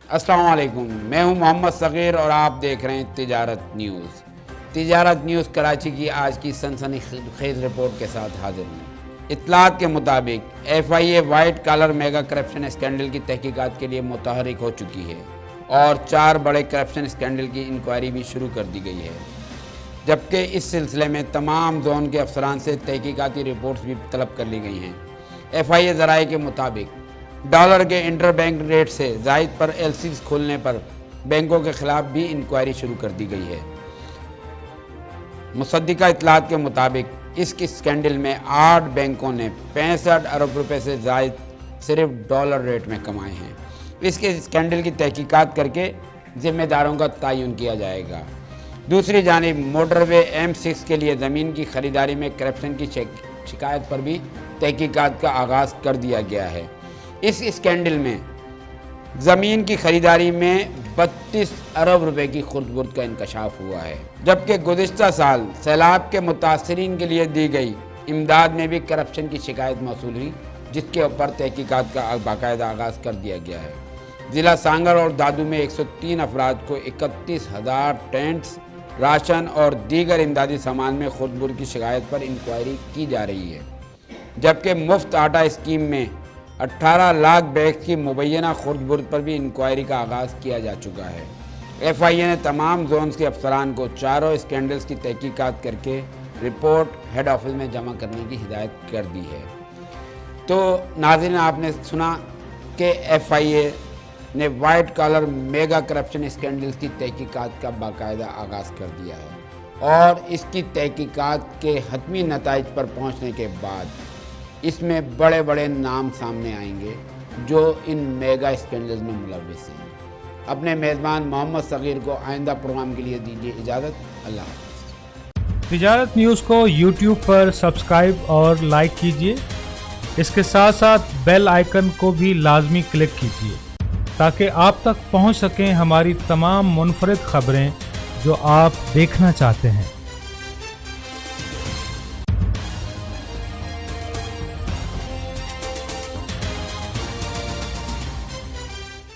अस्सलाम वालेकुम, मैं हूं मोहम्मद सग़ीर और आप देख रहे हैं तिजारत न्यूज़। तिजारत न्यूज़ कराची की आज की सनसनीखेज़ रिपोर्ट के साथ हाजिर हूँ। इत्तलात के मुताबिक FIA white collar mega corruption scandal की तहकीकात के लिए मुतहर्रिक हो चुकी है और 4 बड़े करप्शन स्कैंडल की इंक्वायरी भी शुरू कर दी गई है, जबकि इस सिलसिले में तमाम जोन के अफसरान से तहकीकाती रिपोर्ट्स भी तलब कर ली गई हैं। FIA ज़राए के मुताबिक डॉलर के इंटर बैंक रेट से ज़ायद पर LCs खोलने पर बैंकों के खिलाफ भी इंक्वायरी शुरू कर दी गई है। मुसद्दिका इत्तलात के मुताबिक इस स्कैंडल में 8 बैंकों ने 65 अरब रुपए से ज़ायद सिर्फ डॉलर रेट में कमाए हैं। इसके स्कैंडल की तहकीकात करके ज़िम्मेदारों का तयन किया जाएगा। दूसरी जानिब मोटरवे M6 के लिए ज़मीन की ख़रीदारी में करप्शन की शिकायत पर भी तहकीकात का आगाज़ कर दिया गया है। इस स्कैंडल में ज़मीन की ख़रीदारी में 32 अरब रुपए की खुर्द-बुर्द का इंकशाफ हुआ है, जबकि गुज़िश्ता साल सैलाब के मुतासरीन के लिए दी गई इमदाद में भी करप्शन की शिकायत मौसूल हुई, जिसके ऊपर तहकीकात का बाकायदा आगाज़ कर दिया गया है। ज़िला सांगड़ और दादू में 103 अफराद को 31,000 टेंट्स, राशन और दीगर इमदादी सामान में खुर्द-बुर्द की शिकायत पर इंक्वायरी की जा रही है, जबकि मुफ्त आटा स्कीम में 18 लाख बैग्स की मुबैना खुर्द-बुर्द पर भी इंक्वायरी का आगाज़ किया जा चुका है। FIA ने तमाम जोन्स के अफसरान को चारों स्कैंडल्स की तहकीकात करके रिपोर्ट हेड ऑफिस में जमा करने की हिदायत कर दी है। तो नाज़रीन, आपने सुना कि FIA ने white collar mega corruption scandals की तहकीकात का बाकायदा आगाज़ कर दिया है और इसकी तहकीकात के हतमी नताइज पर पहुँचने के बाद इसमें बड़े बड़े नाम सामने आएंगे जो इन मेगा स्कैंडल्स में मुलव्विस हैं। अपने मेज़बान मोहम्मद सग़ीर को आइंदा प्रोग्राम के लिए दीजिए इजाज़त। अल्लाह हाफ़िज़। तिजारत न्यूज़ को YouTube पर सब्सक्राइब और लाइक कीजिए। इसके साथ साथ बेल आइकन को भी लाजमी क्लिक कीजिए ताकि आप तक पहुंच सकें हमारी तमाम मुनफरिद खबरें जो आप देखना चाहते हैं।